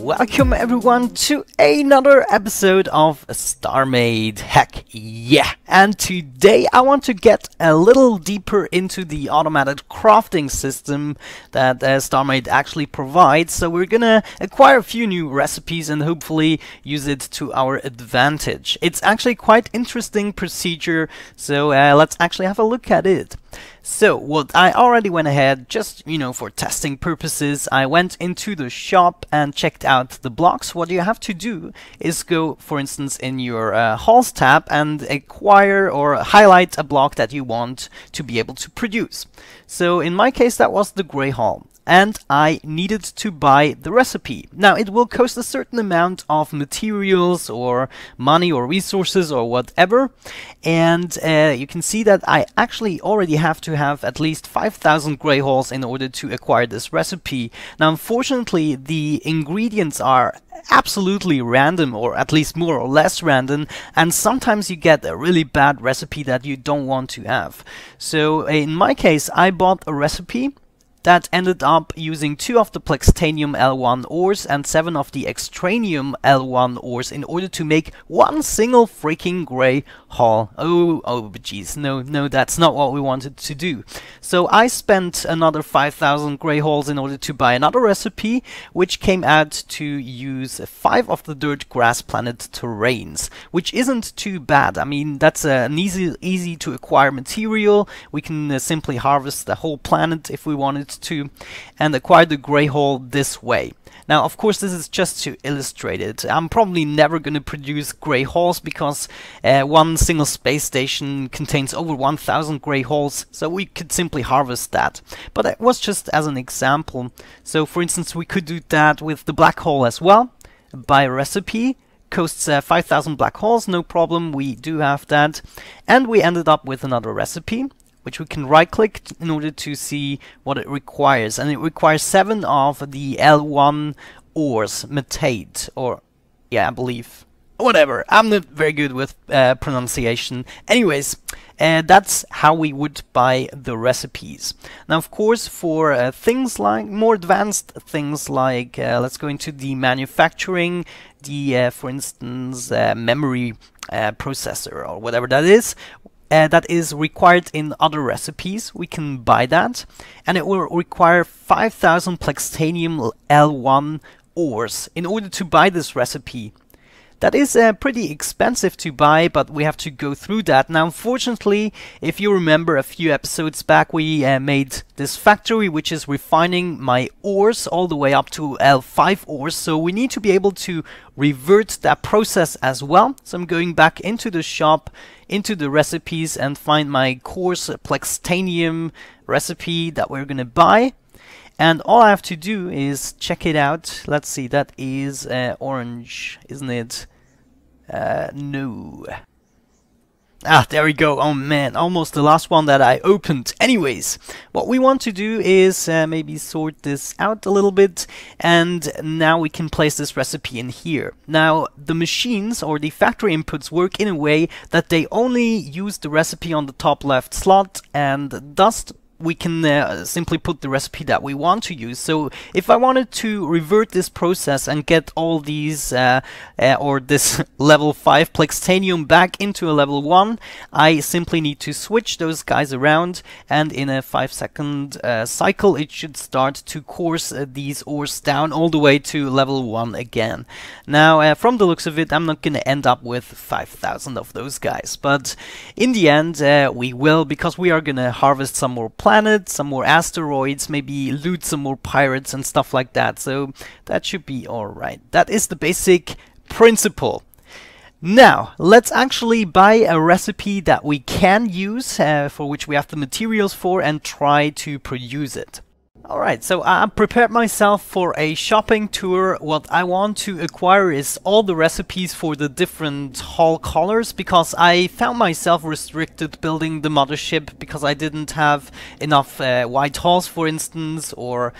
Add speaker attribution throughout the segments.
Speaker 1: welcome everyone to another episode of Starmade. Heck yeah! And today I want to get a little deeper into the automated crafting system that Starmade actually provides. So we're gonna acquire a few new recipes and hopefully use it to our advantage. It's actually quite interesting procedure, so let's actually have a look at it. So what I already went ahead, just for testing purposes, I went into the shop and checked out the blocks. What you have to do is go, for instance, in your halls tab and acquire or highlight a block that you want to be able to produce. So in my case that was the gray hall. And I needed to buy the recipe. Now it will cost a certain amount of materials or money or resources or whatever, and you can see that I actually already have to have at least 5,000 gray halls in order to acquire this recipe. Now unfortunately the ingredients are absolutely random, or at least more or less random, and sometimes you get a really bad recipe that you don't want to have. So in my case I bought a recipe that ended up using 2 of the Plextanium L1 ores and 7 of the Extranium L1 ores in order to make one single freaking gray hall. Oh jeez, no, that's not what we wanted to do. So I spent another 5,000 gray halls in order to buy another recipe, which came out to use 5 of the Dirt Grass Planet terrains, which isn't too bad. I mean, that's an easy to acquire material. We can simply harvest the whole planet if we wanted to, and acquire the gray hall this way. Now of course this is just to illustrate it. I'm probably never going to produce gray halls because one single space station contains over 1,000 gray halls, so we could simply harvest that. But it was just as an example. So for instance we could do that with the black hole as well. Buy a recipe, costs 5,000 black halls, no problem, we do have that. And we ended up with another recipe, which we can right click in order to see what it requires, and it requires 7 of the L1 ores, metate, or yeah, I believe, whatever, I'm not very good with pronunciation. Anyways, that's how we would buy the recipes. Now of course for things like more advanced things like let's go into the manufacturing, the for instance memory processor or whatever that is required in other recipes. We can buy that, and it will require 5,000 Plextanium L1 ores in order to buy this recipe. That is pretty expensive to buy, but we have to go through that. Now unfortunately, if you remember a few episodes back, we made this factory which is refining my ores all the way up to L5 ores, so we need to be able to revert that process as well. So I'm going back into the shop, into the recipes, and find my coarse Plextanium recipe that we're gonna buy. And all I have to do is check it out. Let's see, that is orange, isn't it? No. Ah, there we go. Oh man, almost the last one that I opened. Anyways, what we want to do is maybe sort this out a little bit, and now we can place this recipe in here. Now, the machines or the factory inputs work in a way that they only use the recipe on the top left slot, and thus we can simply put the recipe that we want to use. So if I wanted to revert this process and get all these or this level 5 Plextanium back into a level 1, I simply need to switch those guys around, and in a 5-second cycle it should start to course these ores down all the way to level 1 again. Now from the looks of it, I'm not gonna end up with 5,000 of those guys, but in the end we will, because we are gonna harvest some more planets, some more asteroids, maybe loot some more pirates and stuff like that, so that should be alright. That is the basic principle. Now let's actually buy a recipe that we can use, for which we have the materials for, and try to produce it. Alright, so I prepared myself for a shopping tour. What I want to acquire is all the recipes for the different hull colors, because I found myself restricted building the mothership because I didn't have enough white hulls, for instance, or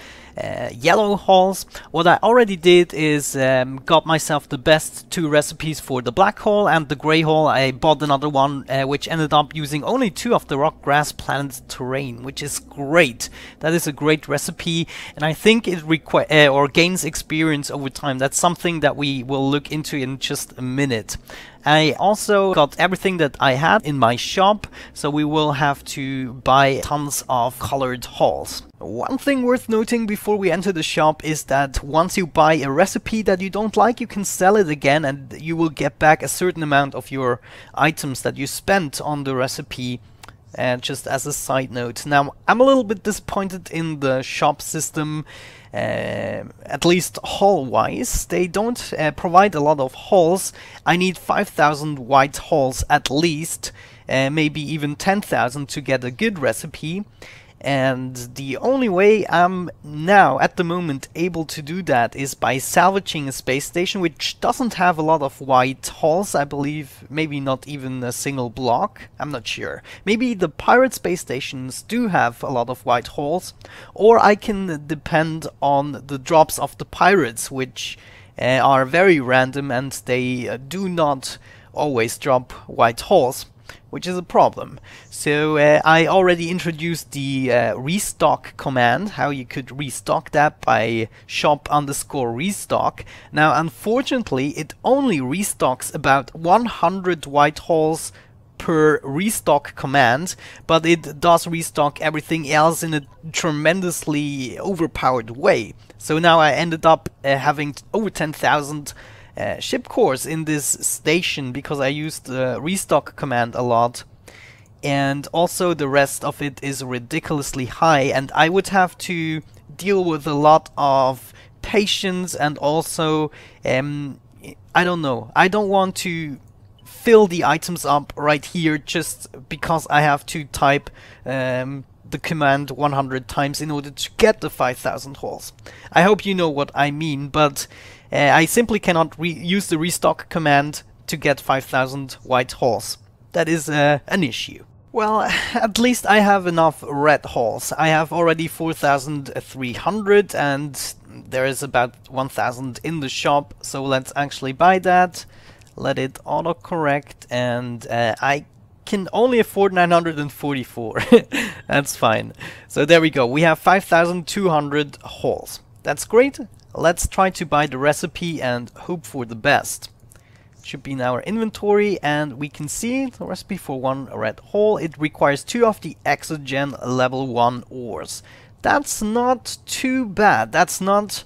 Speaker 1: yellow hulls. What I already did is got myself the best 2 recipes for the black hull and the grey hull. I bought another one which ended up using only 2 of the rock grass planet terrain, which is great. That is a great recipe recipe, and I think it or gains experience over time. That's something that we will look into in just a minute. I also got everything that I had in my shop, so we will have to buy tons of colored hulls. One thing worth noting before we enter the shop is that once you buy a recipe that you don't like, you can sell it again and you will get back a certain amount of your items that you spent on the recipe. Just as a side note. Now, I'm a little bit disappointed in the shop system, at least hull-wise. They don't provide a lot of hulls. I need 5,000 white hulls at least, maybe even 10,000 to get a good recipe. And the only way I'm now, at the moment, able to do that is by salvaging a space station, which doesn't have a lot of white hulls, I believe, maybe not even a single block, I'm not sure. Maybe the pirate space stations do have a lot of white hulls, or I can depend on the drops of the pirates, which are very random and they do not always drop white hulls, which is a problem. So I already introduced the restock command, how you could restock that by shop_restock. Now unfortunately it only restocks about 100 white hulls per restock command, but it does restock everything else in a tremendously overpowered way. So now I ended up having over 10,000 ship cores in this station because I used the restock command a lot, and also the rest of it is ridiculously high, and I would have to deal with a lot of patience, and also I don't know, I don't want to fill the items up right here just because I have to type the command 100 times in order to get the 5,000 hulls. I hope you know what I mean, but I simply cannot use the restock command to get 5,000 white hulls. That is an issue. Well, at least I have enough red hulls. I have already 4,300 and there is about 1,000 in the shop, so let's actually buy that. Let it autocorrect, and I can only afford 944. That's fine. So there we go. We have 5,200 hulls. That's great. Let's try to buy the recipe and hope for the best. It should be in our inventory, and we can see the recipe for one red hull. It requires 2 of the Exogen level 1 ores. That's not too bad. That's not...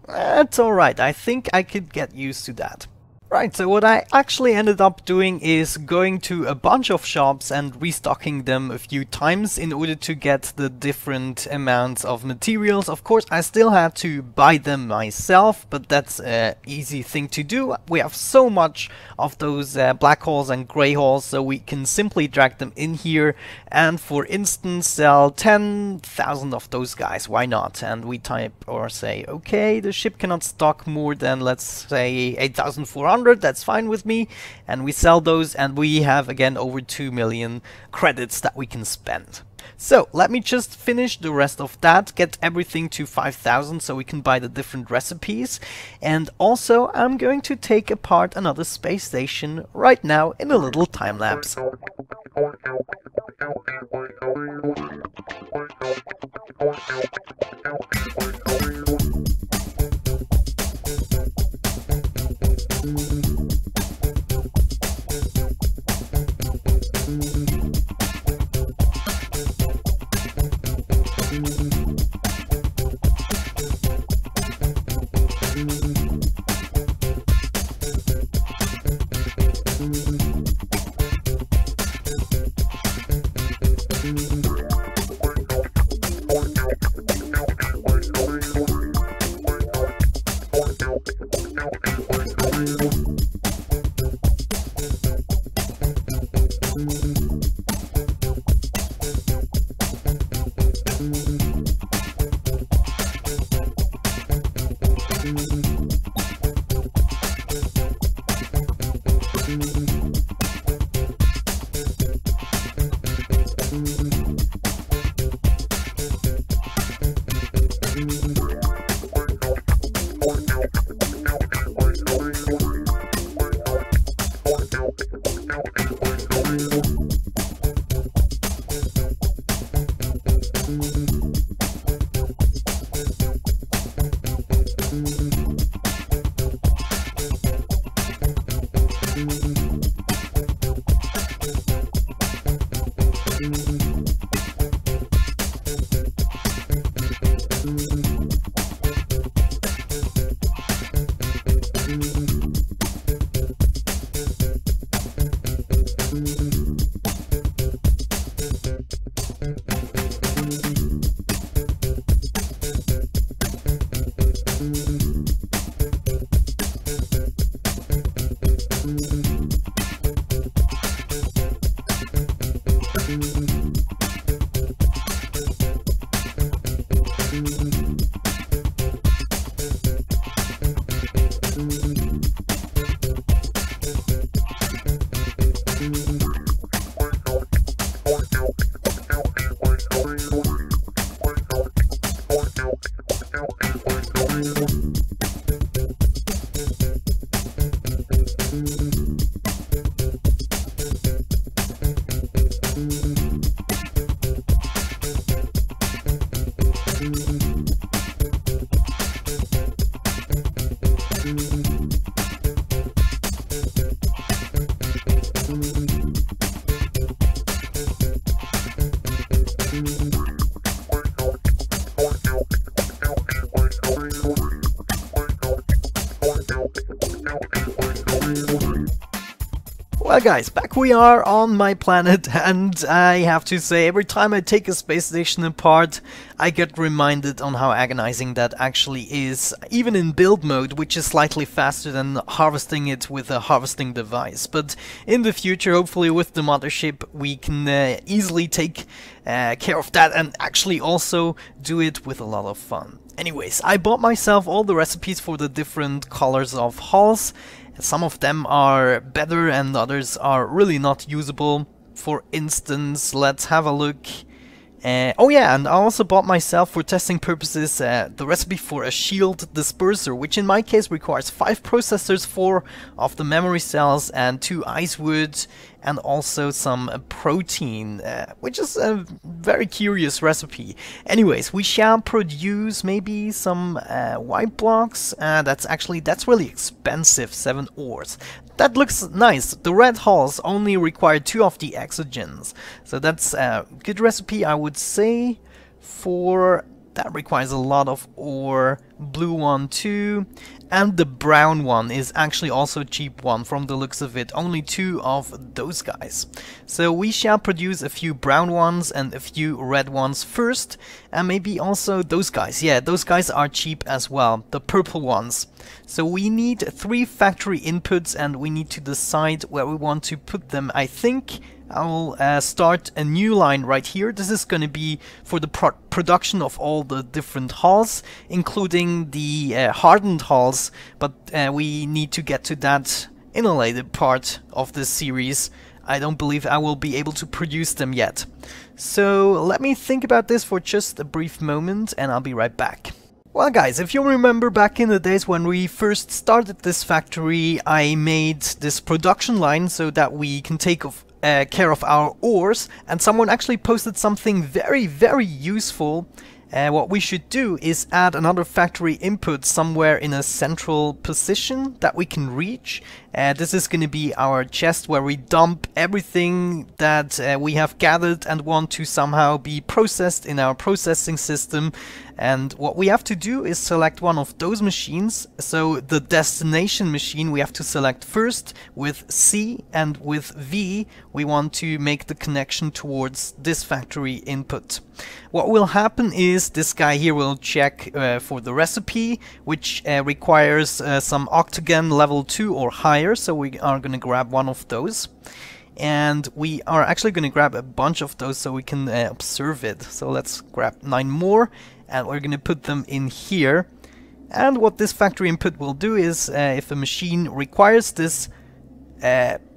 Speaker 1: It's alright. I think I could get used to that. Right, so what I actually ended up doing is going to a bunch of shops and restocking them a few times in order to get the different amounts of materials. Of course, I still had to buy them myself, but that's an easy thing to do. We have so much of those black holes and gray holes, so we can simply drag them in here and, for instance, sell 10,000 of those guys. Why not? And we type or say, okay, the ship cannot stock more than, let's say, 8,400. That's fine with me, and we sell those, and we have again over 2 million credits that we can spend. So let me just finish the rest of that, get everything to 5,000 so we can buy the different recipes, and also I'm going to take apart another space station right now in a little time lapse. Well guys, back we are on my planet, and I have to say, every time I take a space station apart, I get reminded on how agonizing that actually is, even in build mode, which is slightly faster than harvesting it with a harvesting device. But in the future, hopefully with the mothership, we can easily take care of that and actually also do it with a lot of fun. Anyways, I bought myself all the recipes for the different colors of hulls. Some of them are better and others are really not usable. For instance, let's have a look. Oh yeah, and I also bought myself, for testing purposes, the recipe for a shield disperser, which in my case requires 5 processors, 4 of the memory cells and 2 ice wood, and also some protein, which is a very curious recipe. Anyways, we shall produce maybe some white blocks. That's really expensive, 7 ores. That looks nice. The red hulls only require 2 of the exogens, so that's a good recipe, I would say. For that requires a lot of ore. Blue one too, and the brown one is actually also a cheap one from the looks of it. Only 2 of those guys. So we shall produce a few brown ones and a few red ones first, and maybe also those guys. Yeah, those guys are cheap as well, the purple ones. So we need 3 factory inputs and we need to decide where we want to put them. I think I'll start a new line right here. This is going to be for the production of all the different hulls, including the hardened hulls, but we need to get to that in a later part of this series. I don't believe I will be able to produce them yet. So let me think about this for just a brief moment and I'll be right back. Well guys, if you remember back in the days when we first started this factory, I made this production line so that we can take care of our ores, and someone actually posted something very useful. What we should do is add another factory input somewhere in a central position that we can reach. This is going to be our chest where we dump everything that we have gathered and want to somehow be processed in our processing system. And what we have to do is select one of those machines. So the destination machine we have to select first with C, and with V we want to make the connection towards this factory input. What will happen is this guy here will check for the recipe, which requires some octagon level 2 or higher, so we are going to grab one of those. And we are actually going to grab a bunch of those so we can observe it. So let's grab 9 more, and we're going to put them in here. And what this factory input will do is, if a machine requires this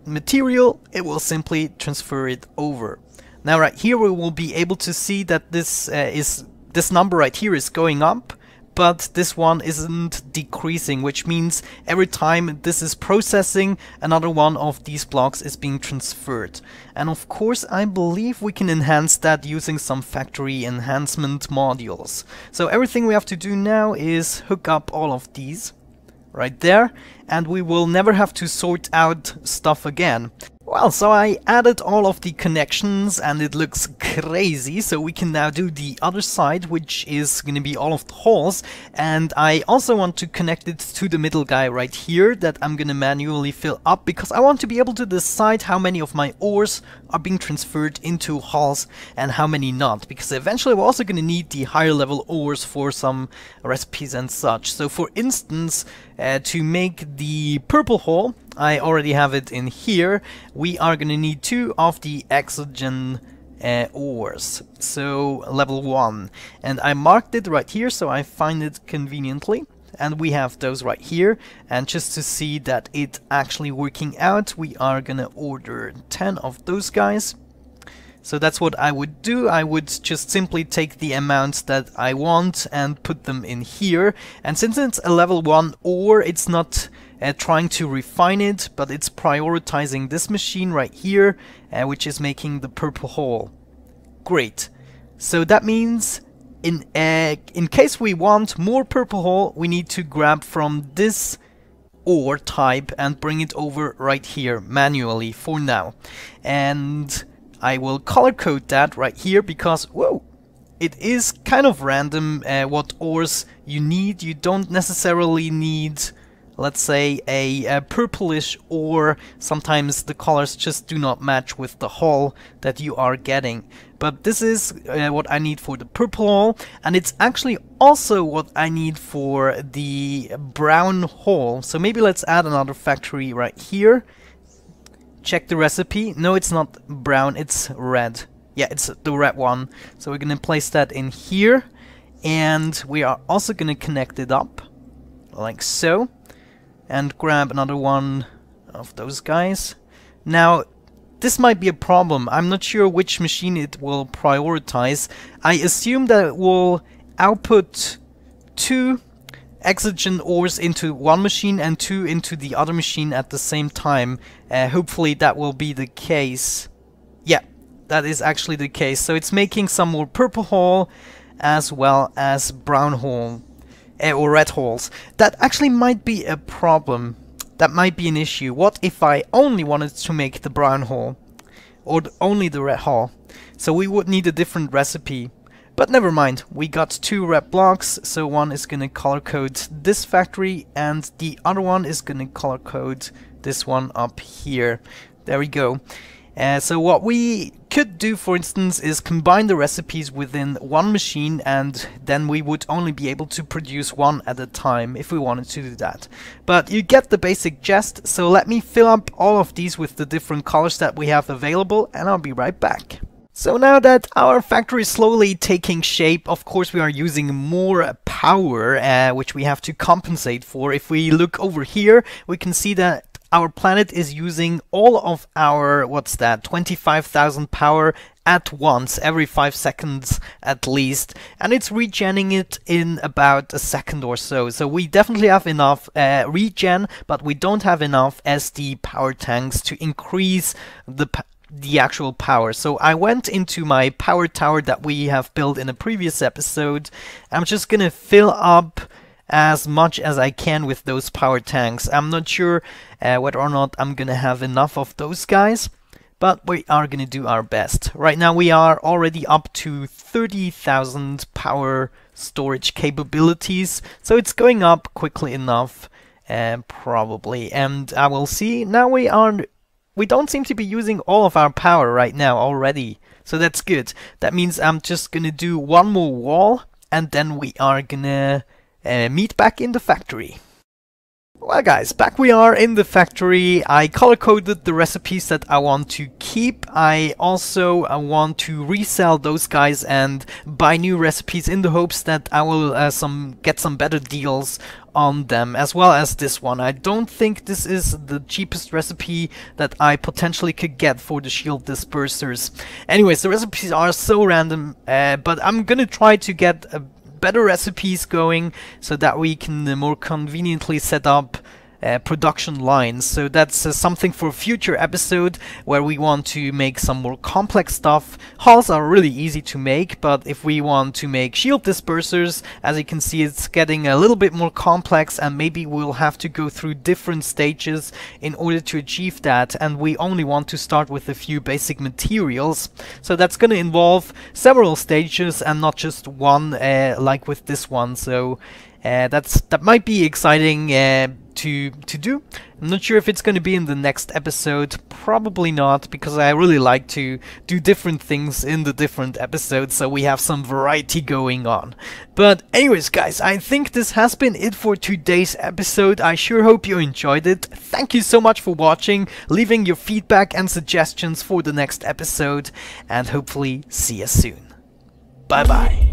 Speaker 1: material, it will simply transfer it over. Now right here we will be able to see that this number right here is going up, but this one isn't decreasing, which means every time this is processing, another one of these blocks is being transferred. And of course I believe we can enhance that using some factory enhancement modules. So everything we have to do now is hook up all of these right there, and we will never have to sort out stuff again. Well, so I added all of the connections and it looks crazy, so we can now do the other side, which is going to be all of the holes, and I also want to connect it to the middle guy right here that I'm going to manually fill up, because I want to be able to decide how many of my ores are being transferred into hulls and how many not, because eventually we're also going to need the higher level ores for some recipes and such. So for instance, to make the purple hull, I already have it in here, we are going to need 2 of the exogen ores, so level 1, and I marked it right here so I find it conveniently, and we have those right here. And just to see that it actually working out, we are gonna order 10 of those guys. So that's what I would do. I would just simply take the amounts that I want and put them in here. And since it's a level 1 ore, it's not trying to refine it, but it's prioritizing this machine right here, which is making the purple hole. Great. So that means in case we want more purple hole, we need to grab from this ore type and bring it over right here manually for now. And I will color code that right here because, whoa, it is kind of random what ores you need. You don't necessarily need, let's say, a purplish ore. Sometimes the colors just do not match with the hull that you are getting. But this is what I need for the purple hull, and it's actually also what I need for the brown hull. So maybe let's add another factory right here. Check the recipe. No, it's not brown, it's red. Yeah, it's the red one. So we're gonna place that in here, and we are also gonna connect it up like so, and grab another one of those guys. Now, this might be a problem. I'm not sure which machine it will prioritize. I assume that it will output 2 oxygen ores into one machine and 2 into the other machine at the same time. Hopefully that will be the case. Yeah, that is actually the case. So it's making some more purple hole as well as brown hole or red holes. That actually might be a problem. That might be an issue. What if I only wanted to make the brown hole or only the red hole? So we would need a different recipe. But never mind, we got 2 red blocks, so one is gonna color code this factory and the other one is gonna color code this one up here. There we go. So what we could do, for instance, is combine the recipes within one machine, and then we would only be able to produce one at a time if we wanted to do that. But you get the basic gist, so let me fill up all of these with the different colors that we have available, and I'll be right back. So now that our factory is slowly taking shape, of course we are using more power, which we have to compensate for. If we look over here, we can see that our planet is using all of our, 25,000 power at once, every 5 seconds at least, and it's regenning it in about a second or so. So we definitely have enough regen, but we don't have enough SD power tanks to increase the actual power. So I went into my power tower that we have built in a previous episode. I'm just gonna fill up as much as I can with those power tanks. I'm not sure whether or not I'm gonna have enough of those guys, but we are gonna do our best. Right now we are already up to 30,000 power storage capabilities, so it's going up quickly enough, probably. And I will see, now we don't seem to be using all of our power right now already, so that's good. That means I'm just gonna do one more wall, and then we are gonna meet back in the factory. Well guys, back we are in the factory. I color-coded the recipes that I want to keep. I also want to resell those guys and buy new recipes in the hopes that I will get some better deals on them, as well as this one. I don't think this is the cheapest recipe that I potentially could get for the shield dispersers. Anyways, the recipes are so random, but I'm gonna try to get better recipes going so that we can more conveniently set up production lines. So that's something for a future episode where we want to make some more complex stuff. Hulls are really easy to make, but if we want to make shield dispersers, as you can see, it's getting a little bit more complex, and maybe we'll have to go through different stages in order to achieve that, and we only want to start with a few basic materials. So that's going to involve several stages and not just one, like with this one. So that might be exciting to do. I'm not sure if it's going to be in the next episode. Probably not, because I really like to do different things in the different episodes, so we have some variety going on. But anyways guys, I think this has been it for today's episode. I sure hope you enjoyed it. Thank you so much for watching, leaving your feedback and suggestions for the next episode, and hopefully see you soon. Bye bye.